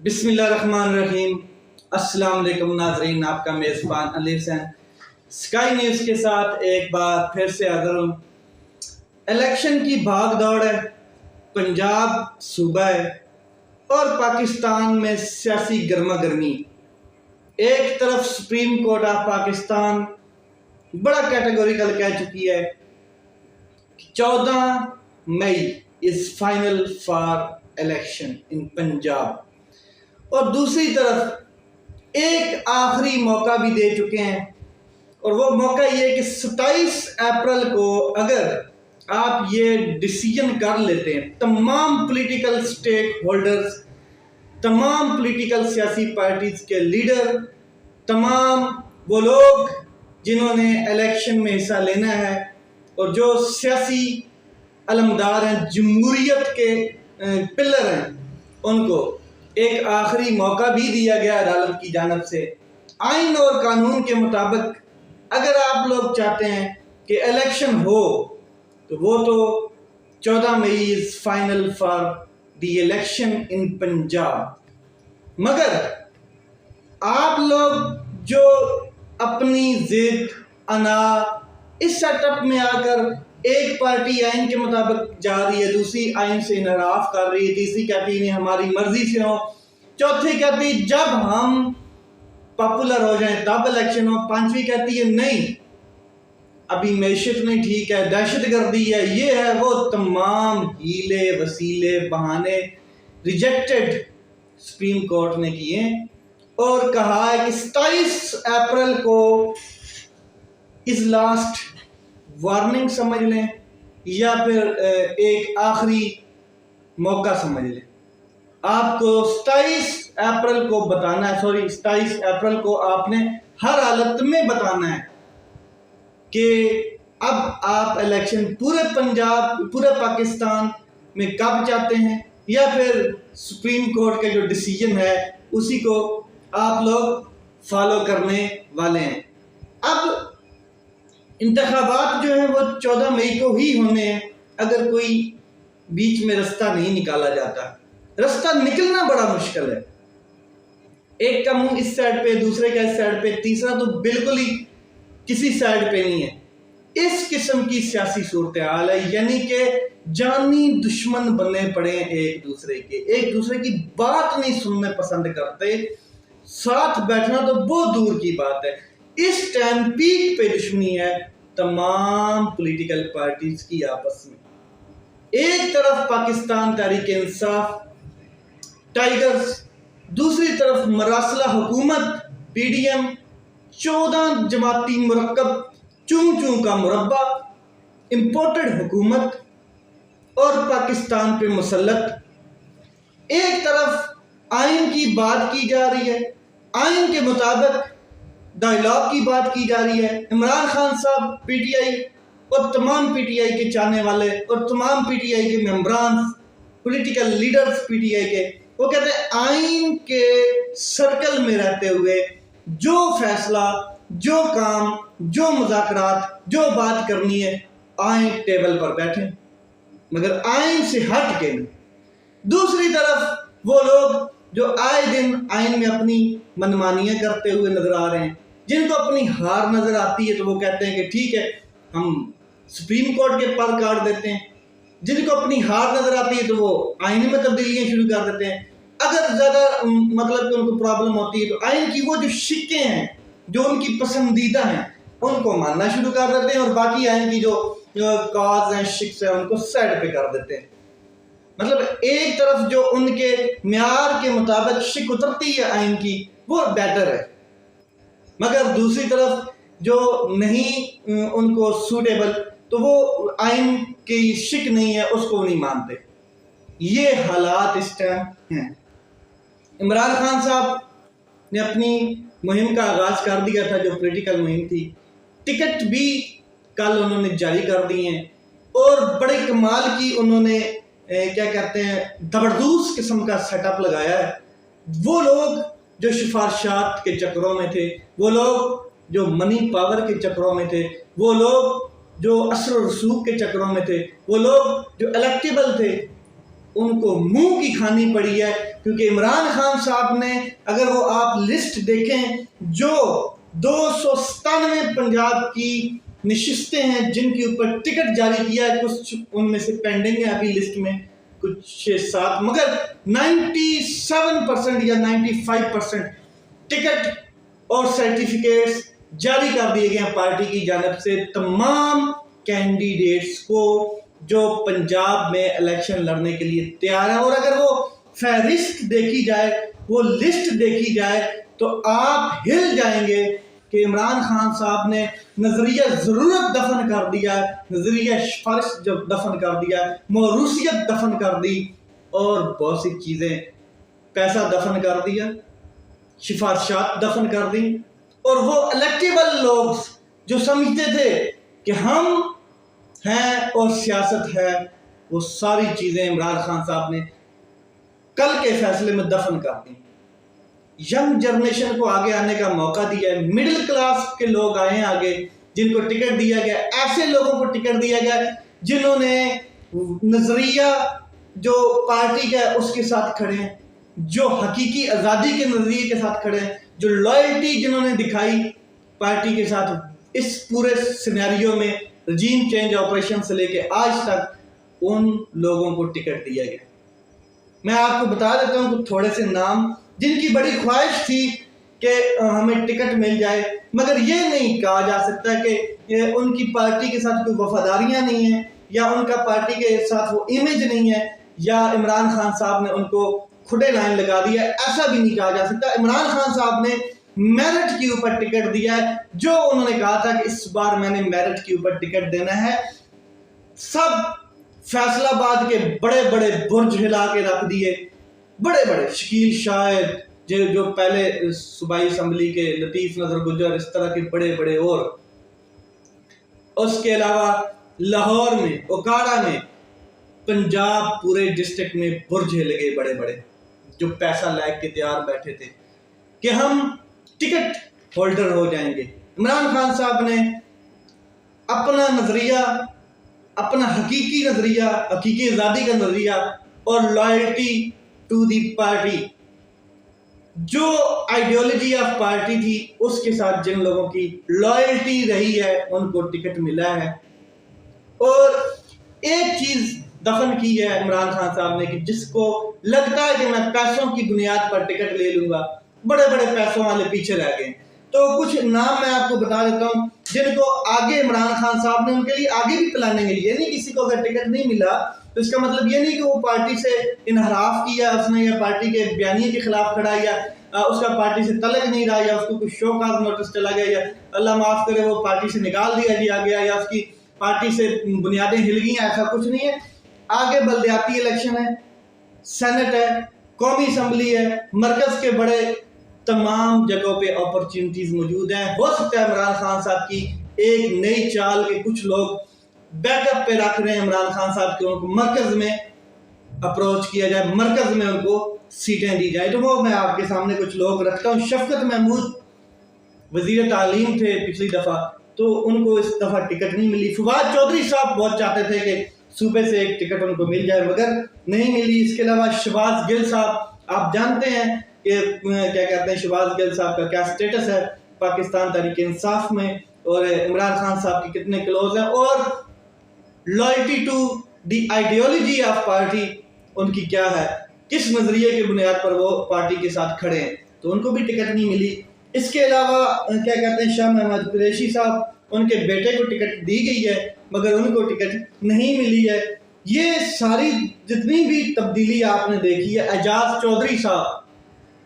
بسم اللہ الرحمن الرحیم۔ السلام علیکم ناظرین، آپ کا میزبان علی حسین اسکائی نیوز کے ساتھ ایک بار پھر سے حاضر ہوں۔ الیکشن کی بھاگ دوڑ ہے، پنجاب صوبہ ہے اور پاکستان میں سیاسی گرما گرمی۔ ایک طرف سپریم کورٹ آف پاکستان بڑا کیٹیگوریکل کہہ چکی ہے 14 May is final for election in Punjab, اور دوسری طرف ایک آخری موقع بھی دے چکے ہیں، اور وہ موقع یہ کہ 27 اپریل کو اگر آپ یہ ڈیسیجن کر لیتے ہیں، تمام پولیٹیکل سٹیک ہولڈرز، تمام پولیٹیکل سیاسی پارٹیز کے لیڈر، تمام وہ لوگ جنہوں نے الیکشن میں حصہ لینا ہے اور جو سیاسی علمدار ہیں، جمہوریت کے پلر ہیں، ان کو ایک آخری موقع بھی دیا گیا عدالت کی جانب سے۔ آئین اور قانون کے مطابق اگر آپ لوگ چاہتے ہیں کہ الیکشن ہو تو وہ تو 14 May is final for the election in Punjab, مگر آپ لوگ جو اپنی ضد انا اس سیٹ اپ میں آ کر ایک پارٹی آئین کے مطابق جا رہی ہے، دوسری آئین سے انحراف کر رہی ہے، تیسری کہتی نہیں ہماری مرضی سے ہو، چوتھی کہتی جب ہم پاپولر ہو جائیں تب الیکشن ہو، پانچویں کہتی ہے نہیں ابھی معیشت نہیں ٹھیک ہے، دہشت گردی ہے، یہ ہے وہ، تمام ہیلے وسیلے بہانے ریجیکٹڈ سپریم کورٹ نے کیے اور کہا ہے کہ 27 اپریل کو از لاسٹ وارننگ سمجھ لیں یا پھر ایک آخری موقع سمجھ لیں۔ آپ کو 27 اپریل کو بتانا ہے، 27 اپریل کو آپ نے ہر حالت میں بتانا ہے کہ اب آپ الیکشن پورے پنجاب، پورے پاکستان میں کب چاہتے ہیں، یا پھر سپریم کورٹ کا جو ڈیسیجن ہے اسی کو آپ لوگ فالو کرنے والے ہیں۔ اب انتخابات جو ہیں وہ 14 مئی کو ہی ہونے ہیں، اگر کوئی بیچ میں رستہ نہیں نکالا جاتا۔ رستہ نکلنا بڑا مشکل ہے، ایک کا منہ اس سائڈ پہ، دوسرے کا اس سائڈ پہ، تیسرا تو بالکل ہی کسی سائڈ پہ نہیں ہے۔ اس قسم کی سیاسی صورتحال ہے، یعنی کہ جانی دشمن بننے پڑے ہیں ایک دوسرے کی بات نہیں سننے پسند کرتے، ساتھ بیٹھنا تو بہت دور کی بات ہے۔ اس ٹائم پیک پہ دشمنی ہے تمام پولیٹیکل پارٹیز کی آپس میں۔ ایک طرف پاکستان تحریک انصاف ٹائیگرز، دوسری طرف مراسلہ حکومت پی ڈی ایم، 14 جماعتی مرکب، چون چون کا مربع، امپورٹڈ حکومت اور پاکستان پہ مسلط۔ ایک طرف آئین کی بات کی جا رہی ہے، آئین کے مطابق ڈائیلاگ کی بات کی جا رہی ہے۔ عمران خان صاحب پی ٹی آئی اور تمام پی ٹی آئی کے چاہنے والے اور تمام پی ٹی آئی کے ممبران، political leaders P T I کے، وہ کہتے ہیں آئین کے سرکل میں رہتے ہوئے جو فیصلہ، جو کام، جو مذاکرات، جو بات کرنی ہے آئین ٹیبل پر بیٹھیں، مگر آئین سے ہٹ کے نہیں۔ دوسری طرف وہ لوگ جو آئے دن آئین میں اپنی منمانیاں کرتے ہوئے نظر آ رہے ہیں، جن کو اپنی ہار نظر آتی ہے تو وہ کہتے ہیں کہ ٹھیک ہے ہم سپریم کورٹ کے پر کاٹ دیتے ہیں، جن کو اپنی ہار نظر آتی ہے تو وہ آئین میں تبدیلیاں شروع کر دیتے ہیں۔ اگر زیادہ مطلب کہ ان کو پرابلم ہوتی ہے تو آئین کی وہ جو شکیں ہیں جو ان کی پسندیدہ ہیں ان کو ماننا شروع کر دیتے ہیں، اور باقی آئین کی جو کاز ہیں، شکس ہیں، ان کو سائڈ پہ کر دیتے ہیں۔ مطلب ایک طرف جو ان کے معیار کے مطابق شک اترتی ہے آئین کی وہ بیٹر ہے، مگر دوسری طرف جو نہیں ان کو سوٹیبل تو وہ آئین کی شک نہیں ہے، اس کو نہیں مانتے۔ یہ حالات اس ٹائم ہیں۔ عمران خان صاحب نے اپنی مہم کا آغاز کر دیا تھا، جو پولیٹیکل مہم تھی، ٹکٹ بھی کل انہوں نے جاری کر دی ہیں، اور بڑے کمال کی انہوں نے کیا کہتے ہیں زبردست قسم کا سیٹ اپ لگایا ہے۔ وہ لوگ جو سفارشات کے چکروں میں تھے، وہ لوگ جو منی پاور کے چکروں میں تھے، وہ لوگ جو اثر و رسوخ کے چکروں میں تھے، وہ لوگ جو الیکٹیبل تھے، ان کو منہ کی کھانی پڑی ہے، کیونکہ عمران خان صاحب نے، اگر وہ آپ لسٹ دیکھیں، جو 297 پنجاب کی نشستیں ہیں جن کے اوپر ٹکٹ جاری کیا ہے، کچھ ان میں سے پینڈنگ ہے ابھی لسٹ میں، کچھ 6-7، مگر 97% یا 95% ٹکٹ اور سرٹیفکیٹس جاری کر دیے گئے ہیں پارٹی کی جانب سے تمام کینڈیڈیٹس کو جو پنجاب میں الیکشن لڑنے کے لیے تیار ہیں۔ اور اگر وہ فہرست دیکھی جائے، وہ لسٹ دیکھی جائے، تو آپ ہل جائیں گے کہ عمران خان صاحب نے نظریہ ضرورت دفن کر دیا ہے، نظریہ سفارش جب دفن کر دیا ہے، موروثیت دفن کر دی، اور بہت سی چیزیں، پیسہ دفن کر دیا، سفارشات دفن کر دی، اور وہ الیکٹیبل لوگ جو سمجھتے تھے کہ ہم ہیں اور سیاست ہے، وہ ساری چیزیں عمران خان صاحب نے کل کے فیصلے میں دفن کر دی۔ ینگ جنریشن کو آگے آنے کا موقع دیا ہے، مڈل کلاس کے لوگ آئے ہیں آگے، جن کو ٹکٹ دیا گیا، ایسے لوگوں کو ٹکٹ دیا گیا جنہوں نے نظریہ جو پارٹی کا ہے اس کے ساتھ کھڑے ہیں، جو حقیقی آزادی کے نظریے کے ساتھ کھڑے ہیں، جو لائلٹی جنہوں نے دکھائی پارٹی کے ساتھ اس پورے سینیریو میں، رجیم چینج آپریشن سے لے کے آج تک، ان لوگوں کو ٹکٹ دیا گیا۔ میں آپ کو بتا دیتا ہوں کہ تھوڑے سے نام جن کی بڑی خواہش تھی کہ ہمیں ٹکٹ مل جائے، مگر یہ نہیں کہا جا سکتا کہ ان کی پارٹی کے ساتھ کوئی وفاداریاں نہیں ہیں، یا ان کا پارٹی کے ساتھ وہ امیج نہیں ہے، یا عمران خان صاحب نے ان کو کھٹے لائن لگا دیا، ایسا بھی نہیں کہا جا سکتا۔ عمران خان صاحب نے میرٹ کے اوپر ٹکٹ دیا ہے، جو انہوں نے کہا تھا کہ اس بار میں نے میرٹ کے اوپر ٹکٹ دینا ہے۔ سب فیصل آباد کے بڑے بڑے برج ہلا کے رکھ دیے، بڑے بڑے شکیل شاہد جو پہلے صوبائی اسمبلی کے، لطیف نظر گجر، اس طرح کے بڑے بڑے، اور اس کے علاوہ لاہور میں، اوکاڑا میں، پنجاب پورے ڈسٹرکٹ میں برج ہل گئے بڑے بڑے، جو پیسہ لے کے تیار بیٹھے تھے کہ ہم ٹکٹ ہولڈر ہو جائیں گے۔ عمران خان صاحب نے اپنا نظریہ، اپنا حقیقی نظریہ، حقیقی آزادی کا نظریہ اور لائلٹی ٹو دی پارٹی، جو آئیڈیالوجی آف پارٹی تھی اس کے ساتھ جن لوگوں کی لائلٹی رہی ہے ان کو ٹکٹ ملا ہے۔ اور ایک چیز دفن کی ہے عمران خان صاحب نے کہ جس کو لگتا ہے کہ میں پیسوں کی بنیاد پر ٹکٹ لے لوں گا، بڑے بڑے پیسوں والے پیچھے رہ گئے۔ تو کچھ نام میں آپ کو بتا دیتا ہوں جن کو آگے عمران خان صاحب نے ان کے لیے آگے بھی پلاننگ ہے۔ یہ نہیں کسی کو اگر ٹکٹ نہیں ملا تو اس کا مطلب یہ نہیں کہ وہ پارٹی سے انحراف کیا اس نے، یا پارٹی کے بیانیے کے خلاف کھڑا، یا اس کا پارٹی سے تعلق نہیں رہا، یا اس کو کچھ شو کاز نوٹس چلا گیا، یا اللہ معاف کرے وہ پارٹی سے نکال دیا گیا، یا اس کی پارٹی سے بنیادیں ہل گئی ہیں، ایسا کچھ نہیں ہے۔ آگے بلدیاتی الیکشن ہے، سینٹ ہے، قومی اسمبلی ہے، مرکز کے بڑے تمام جگہوں پہ اپرچونٹیز موجود ہیں۔ ہو سکتا ہے عمران خان صاحب کی ایک نئی چال کے کچھ لوگ بیک اپ پہ رکھ رہے ہیں عمران خان صاحب کے، ان کو مرکز میں اپروچ کیا جائے، مرکز میں ان کو سیٹیں دی جائے۔ تو وہ میں آپ کے سامنے کچھ لوگ رکھتا ہوں۔ شفقت محمود وزیر تعلیم تھے پچھلی دفعہ، تو ان کو اس دفعہ ٹکٹ نہیں ملی۔ فواد چودھری صاحب بہت چاہتے تھے کہ صوبے سے ایک ٹکٹ ان کو مل جائے، مگر نہیں ملی۔ اس کے علاوہ شہباز گل صاحب، آپ جانتے ہیں کہ کیا کہتے ہیں شہباز گل صاحب کا کیا سٹیٹس ہے پاکستان تحریک انصاف میں، اور عمران خان صاحب کی کتنے کلوز ہیں، اور loyalty to the ideology of party ان کی کیا ہے، کس نظریے کی بنیاد پر وہ پارٹی کے ساتھ کھڑے ہیں، تو ان کو بھی ٹکٹ نہیں ملی۔ اس کے علاوہ کیا کہتے ہیں شاہ محمد قریشی صاحب، ان کے بیٹے کو ٹکٹ دی گئی ہے مگر ان کو ٹکٹ نہیں ملی ہے۔ یہ ساری جتنی بھی تبدیلی آپ نے دیکھی ہے، اعجاز چودھری صاحب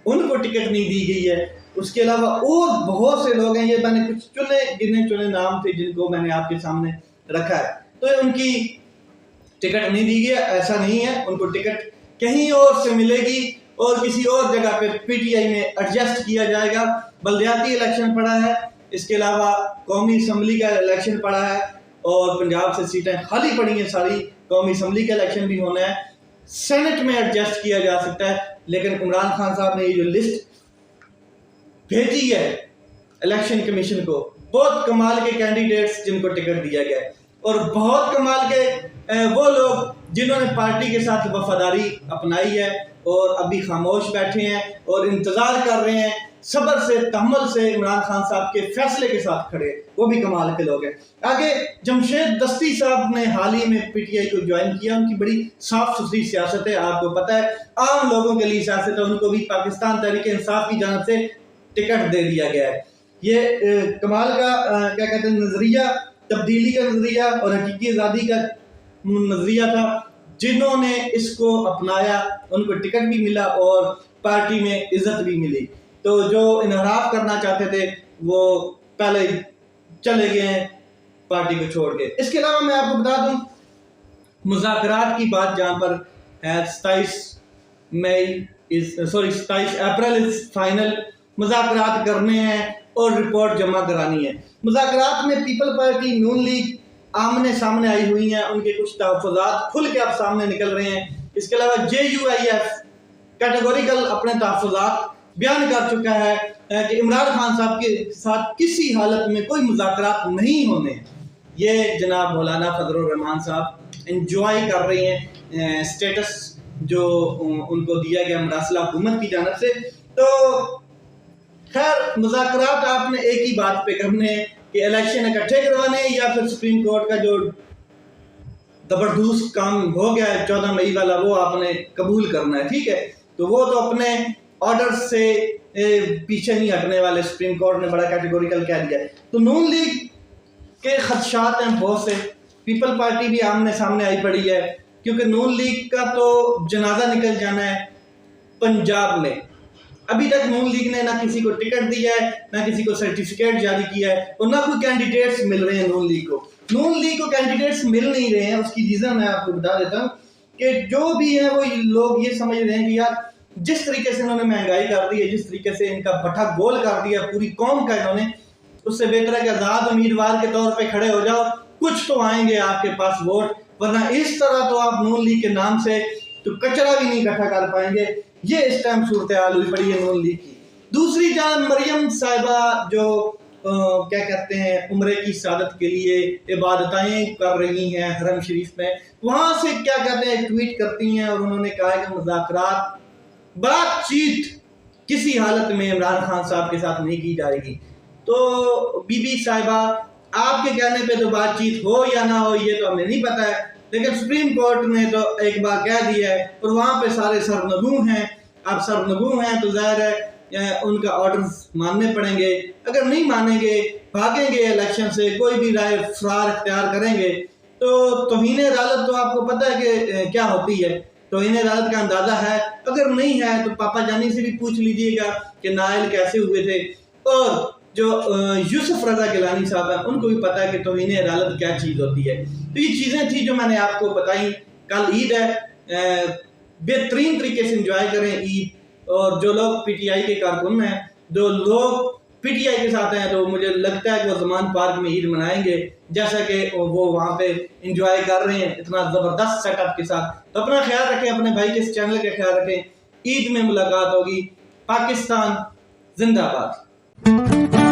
ان کو ٹکٹ نہیں دی گئی ہے۔ اس کے علاوہ اور بہت سے لوگ ہیں، یہ میں نے کچھ گنے چنے نام تھے جن کو میں نے آپ کے سامنے رکھا ہے، تو ان کی ٹکٹ نہیں دی گئی ہے۔ ایسا نہیں ہے، ان کو ٹکٹ کہیں اور سے ملے گی اور کسی اور جگہ پہ پی ٹی آئی میں ایڈجسٹ کیا جائے گا۔ بلدیاتی الیکشن پڑا ہے، اس کے علاوہ قومی اسمبلی کا الیکشن پڑا ہے، اور پنجاب سے سیٹیں خالی پڑی ہیں ساری، قومی اسمبلی کا الیکشن بھی ہونا ہے، سینٹ میں ایڈجسٹ کیا جا سکتا ہے۔ لیکن عمران خان صاحب نے یہ جو لسٹ بھیجی ہے الیکشن کمیشن کو، بہت کمال کے کینڈیڈیٹس جن کو ٹکٹ دیا گیا ہے، اور بہت کمال کے وہ لوگ جنہوں نے پارٹی کے ساتھ وفاداری اپنائی ہے اور ابھی خاموش بیٹھے ہیں اور انتظار کر رہے ہیں، صبر سے تحمل سے عمران خان صاحب کے فیصلے کے ساتھ کھڑے، وہ بھی کمال کے لوگ ہیں۔ آگے جمشید دستی صاحب نے حال ہی میں پی ٹی آئی کو جوائن کیا، ان کی بڑی صاف ستھری سیاست ہے، آپ کو پتہ ہے عام لوگوں کے لیے سیاست ہے، ان کو بھی پاکستان تحریک انصاف کی جانب سے ٹکٹ دے دیا گیا ہے۔ یہ کمال کا کیا کہتے ہیں نظریہ، تبدیلی کا نظریہ اور حقیقی آزادی کا نظریہ تھا۔ جنہوں نے اس کو اپنایا ان کو ٹکٹ بھی ملا اور پارٹی میں عزت بھی ملی، تو جو انحراف کرنا چاہتے تھے وہ پہلے چلے گئے ہیں پارٹی کو چھوڑ کے۔ اس کے علاوہ میں آپ کو بتا دوں مذاکرات کی بات جہاں پر ہے، 27 اپریل فائنل مذاکرات کرنے ہیں اور رپورٹ جمع کرانی ہے۔ مذاکرات میں پیپل پارٹی نون لیگ آمنے سامنے آئی ہوئی ہیں، ان کے کچھ تحفظات کھل کے اب سامنے نکل رہے ہیں۔ اس کے علاوہ JUIF کیٹیگوریکل اپنے تحفظات بیان کر چکا ہے کہ عمران خان صاحب کے ساتھ کسی حالت میں کوئی مذاکرات نہیں ہونے۔ یہ جناب مولانا فضل الرحمان صاحب انجوائے کر رہے ہیں سٹیٹس جو ان کو دیا گیا مراسلہ حکومت کی جانب سے۔ تو خیر مذاکرات آپ نے ایک ہی بات پہ کرنے ہیں کہ الیکشن اکٹھے کروانے ہیں یا پھر سپریم کورٹ کا جو زبردست کام ہو گیا ہے 14 مئی والا وہ آپ نے قبول کرنا ہے، ٹھیک ہے؟ تو وہ تو اپنے آرڈر سے پیچھے نہیں ہٹنے والے، سپریم کورٹ نے بڑا کیٹیگوریکل کہہ دیا ہے۔ تو نون لیگ کے خدشات ہیں بہت سے، پیپل پارٹی بھی آمنے سامنے آئی پڑی ہے کیونکہ نون لیگ کا تو جنازہ نکل جانا ہے پنجاب میں۔ ابھی تک نون لیگ نے نہ کسی کو ٹکٹ دیا ہے، نہ کسی کو سرٹیفکیٹ جاری کیا ہے اور نہ کوئی کینڈیڈیٹس مل رہے ہیں نون لیگ کو۔ نون لیگ کو کینڈیڈیٹس مل نہیں رہے ہیں، اس کی ریزن میں آپ کو بتا دیتا ہوں کہ جو بھی ہیں وہ لوگ یہ سمجھ رہے ہیں کہ یار جس طریقے سے انہوں نے مہنگائی کر دی ہے، جس طریقے سے ان کا بٹھا گول کر دیا پوری قوم کا انہوں نے، اس سے بہتر ہے کہ آزاد امیدوار کے طور پہ کھڑے ہو جاؤ، کچھ تو آئیں گے آپ کے پاس ووٹ، ورنہ اس طرح تو آپ نون لیگ کے نام سے تو کچرا بھی نہیں اکٹھا کر پائیں گے۔ یہ اس ٹائم صورتحال ہوئی پڑی ہے نون لیگ کی۔ دوسری جانب مریم صاحبہ جو کیا کہتے ہیں عمرے کی سعادت کے لیے عبادتیں کر رہی ہیں حرم شریف میں، وہاں سے کیا کہتے ہیں ٹویٹ کرتی ہیں اور انہوں نے کہا کہ مذاکرات بات چیت کسی حالت میں عمران خان صاحب کے ساتھ نہیں کی جائے گی۔ تو بی بی صاحبہ آپ کے کہنے پہ تو بات چیت ہو یا نہ ہو یہ تو ہمیں نہیں پتا ہے، لیکن سپریم کورٹ نے تو ایک بار کہہ دیا ہے اور وہاں پہ سارے سرنگو ہیں۔ اب سرنگو ہیں تو ظاہر ہے ان کا آرڈرز ماننے پڑیں گے، اگر نہیں مانیں گے بھاگیں گے الیکشن سے، کوئی بھی رائے فرار اختیار کریں گے تو توہین عدالت تو آپ کو پتہ ہے کہ کیا ہوتی ہے، توہین عدالت کا اندازہ ہے، اگر نہیں ہے تو پاپا جانی سے بھی پوچھ لیجئے گا کہ نائل کیسے ہوئے تھے، اور جو یوسف رضا گیلانی صاحب ہیں ان کو بھی پتہ ہے کہ توہین عدالت کیا چیز ہوتی ہے۔ تو یہ چیزیں تھیں جو میں نے آپ کو بتائیں۔ کل عید ہے، بہترین طریقے سے انجوائے کریں عید، اور جو لوگ پی ٹی آئی کے کارکن ہیں، جو لوگ پی ٹی آئی کے ساتھ ہیں، تو مجھے لگتا ہے کہ وہ زمان پارک میں عید منائیں گے جیسا کہ وہ وہاں پہ انجوائے کر رہے ہیں اتنا زبردست سیٹ اپ کے ساتھ۔ تو اپنا خیال رکھیں، اپنے بھائی کے اس چینل کا خیال رکھیں۔ عید میں ملاقات ہوگی۔ پاکستان زندہ باد۔